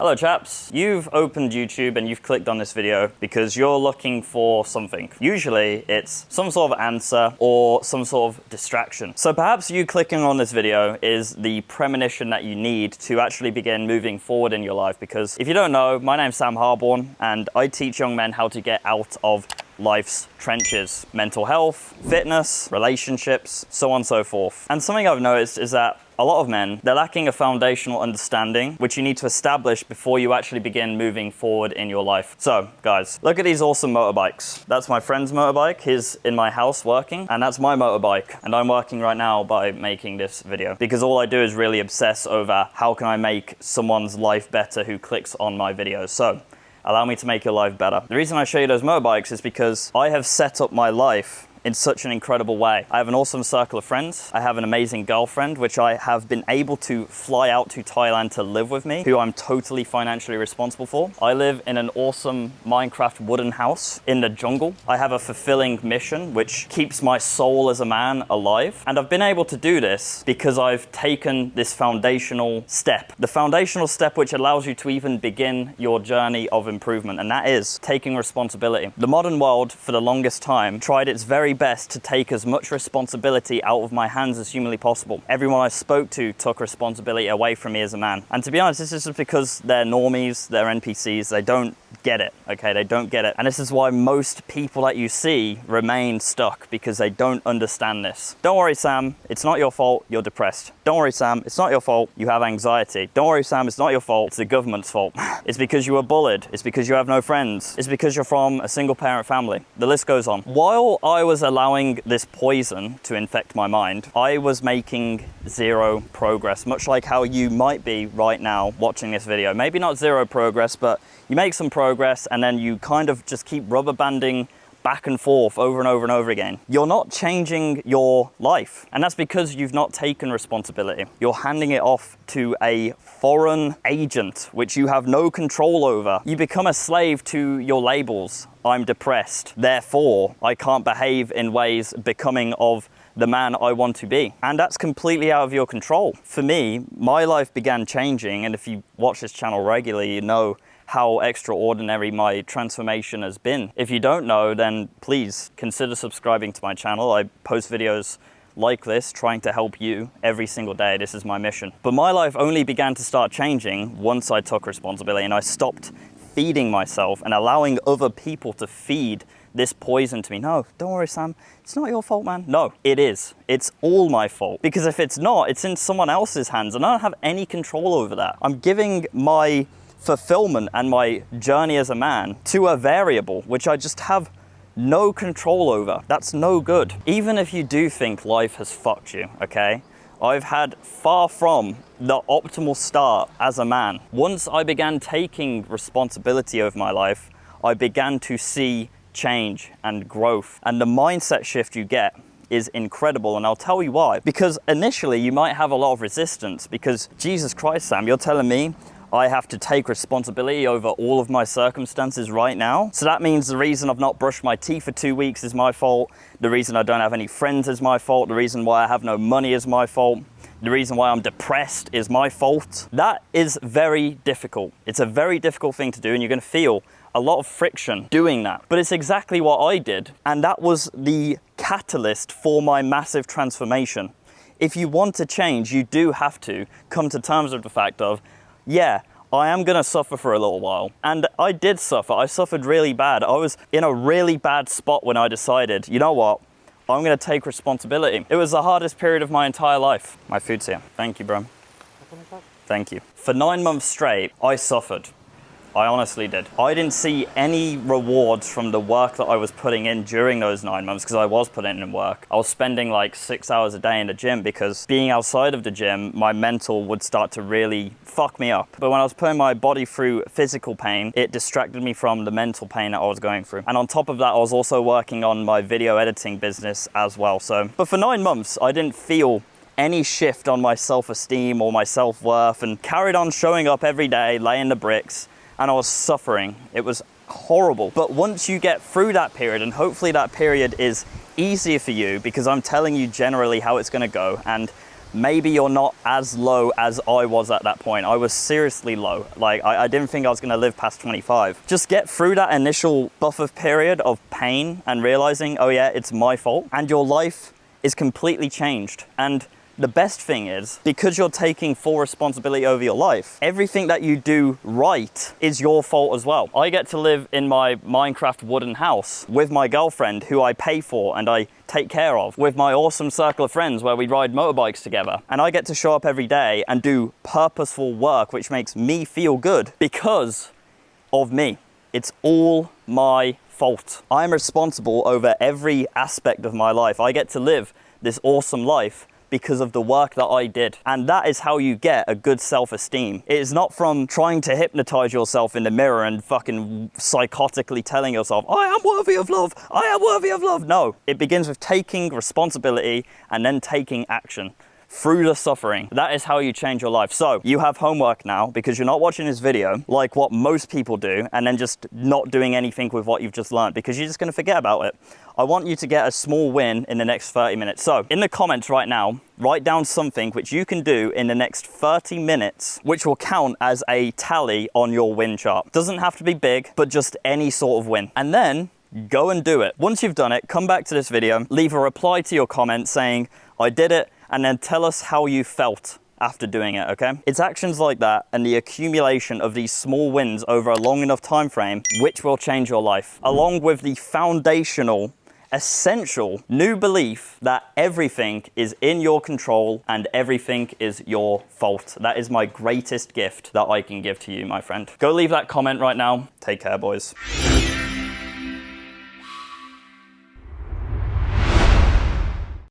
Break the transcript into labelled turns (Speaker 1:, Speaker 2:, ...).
Speaker 1: Hello chaps, you've opened YouTube and you've clicked on this video because you're looking for something. Usually it's some sort of answer or some sort of distraction. So perhaps you clicking on this video is the premonition that you need to actually begin moving forward in your life, because if you don't know, my name's Sam Harborne and I teach young men how to get out of life's trenches. Mental health, fitness, relationships, so on and so forth. And something I've noticed is that a lot of men, they're lacking a foundational understanding, which you need to establish before you actually begin moving forward in your life. So, guys, look at these awesome motorbikes. That's my friend's motorbike. He's in my house working, and that's my motorbike. And I'm working right now by making this video, because all I do is really obsess over how can I make someone's life better who clicks on my videos. So, allow me to make your life better. The reason I show you those motorbikes is because I have set up my life in such an incredible way. I have an awesome circle of friends. I have an amazing girlfriend, which I have been able to fly out to Thailand to live with me, who I'm totally financially responsible for. I live in an awesome Minecraft wooden house in the jungle. I have a fulfilling mission, which keeps my soul as a man alive. And I've been able to do this because I've taken this foundational step. The foundational step which allows you to even begin your journey of improvement, and that is taking responsibility. The modern world, for the longest time, tried its very best to take as much responsibility out of my hands as humanly possible. Everyone I spoke to took responsibility away from me as a man. And to be honest, this is just because they're normies, they're NPCs, they don't get it, okay? They don't get it. And this is why most people that you see remain stuck, because they don't understand this. Don't worry, Sam, it's not your fault, you're depressed. Don't worry, Sam, it's not your fault, you have anxiety. Don't worry, Sam, it's not your fault, it's the government's fault. It's because you were bullied, it's because you have no friends, it's because you're from a single parent family. The list goes on. While I was allowing this poison to infect my mind, I was making zero progress, much like how you might be right now watching this video. Maybe not zero progress, but you make some progress and then you kind of just keep rubber banding back and forth over and over and over again. You're not changing your life, and that's because you've not taken responsibility. You're handing it off to a foreign agent which you have no control over. You become a slave to your labels. I'm depressed, therefore I can't behave in ways becoming of the man I want to be. And that's completely out of your control. For me, my life began changing, and if you watch this channel regularly, you know how extraordinary my transformation has been. If you don't know, then please consider subscribing to my channel. I post videos like this, trying to help you every single day. This is my mission. But my life only began to start changing once I took responsibility and I stopped feeding myself and allowing other people to feed this poison to me. No, don't worry, Sam, it's not your fault, man. No, it is. It's all my fault. Because if it's not, it's in someone else's hands and I don't have any control over that. I'm giving my fulfillment and my journey as a man to a variable which I just have no control over. That's no good. Even if you do think life has fucked you, okay? I've had far from the optimal start as a man. Once I began taking responsibility over my life, I began to see change and growth. And the mindset shift you get is incredible, and I'll tell you why. Because initially you might have a lot of resistance, because Jesus Christ, Sam, you're telling me I have to take responsibility over all of my circumstances right now. So that means the reason I've not brushed my teeth for 2 weeks is my fault. The reason I don't have any friends is my fault. The reason why I have no money is my fault. The reason why I'm depressed is my fault. That is very difficult. It's a very difficult thing to do, and you're gonna feel a lot of friction doing that. But it's exactly what I did, and that was the catalyst for my massive transformation. If you want to change, you do have to come to terms with the fact of, yeah, I am gonna suffer for a little while. And I did suffer. I suffered really bad. I was in a really bad spot when I decided, you know what? I'm gonna take responsibility. It was the hardest period of my entire life. My food's here. Thank you, bro. Thank you. For 9 months straight, I suffered. I honestly did. I didn't see any rewards from the work that I was putting in during those 9 months, because I was putting in work. I was spending like 6 hours a day in the gym, because being outside of the gym, my mental would start to really fuck me up. But when I was putting my body through physical pain, it distracted me from the mental pain that I was going through. And on top of that, I was also working on my video editing business as well. But for 9 months, I didn't feel any shift on my self-esteem or my self-worth, and carried on showing up every day, laying the bricks, and I was suffering. It was horrible. But once you get through that period, and hopefully that period is easier for you, because I'm telling you generally how it's gonna go, and maybe you're not as low as I was at that point. I was seriously low. Like, I didn't think I was gonna live past 25. Just get through that initial buffer period of pain and realizing, oh yeah, it's my fault, and your life is completely changed. And the best thing is, because you're taking full responsibility over your life, everything that you do right is your fault as well. I get to live in my Minecraft wooden house with my girlfriend, who I pay for and I take care of, with my awesome circle of friends where we ride motorbikes together. And I get to show up every day and do purposeful work, which makes me feel good because of me. It's all my fault. I'm responsible over every aspect of my life. I get to live this awesome life because of the work that I did. And that is how you get a good self-esteem. It is not from trying to hypnotize yourself in the mirror and fucking psychotically telling yourself, I am worthy of love, I am worthy of love. No, it begins with taking responsibility and then taking action through the suffering. That is how you change your life. So you have homework now, because you're not watching this video like what most people do and then just not doing anything with what you've just learned, because you're just gonna forget about it. I want you to get a small win in the next 30 minutes. So in the comments right now, write down something which you can do in the next 30 minutes, which will count as a tally on your win chart. Doesn't have to be big, but just any sort of win. And then go and do it. Once you've done it, come back to this video, leave a reply to your comment saying, I did it, and then tell us how you felt after doing it, okay? It's actions like that and the accumulation of these small wins over a long enough time frame which will change your life, along with the foundational, essential new belief that everything is in your control and everything is your fault. That is my greatest gift that I can give to you, my friend. Go leave that comment right now. Take care, boys.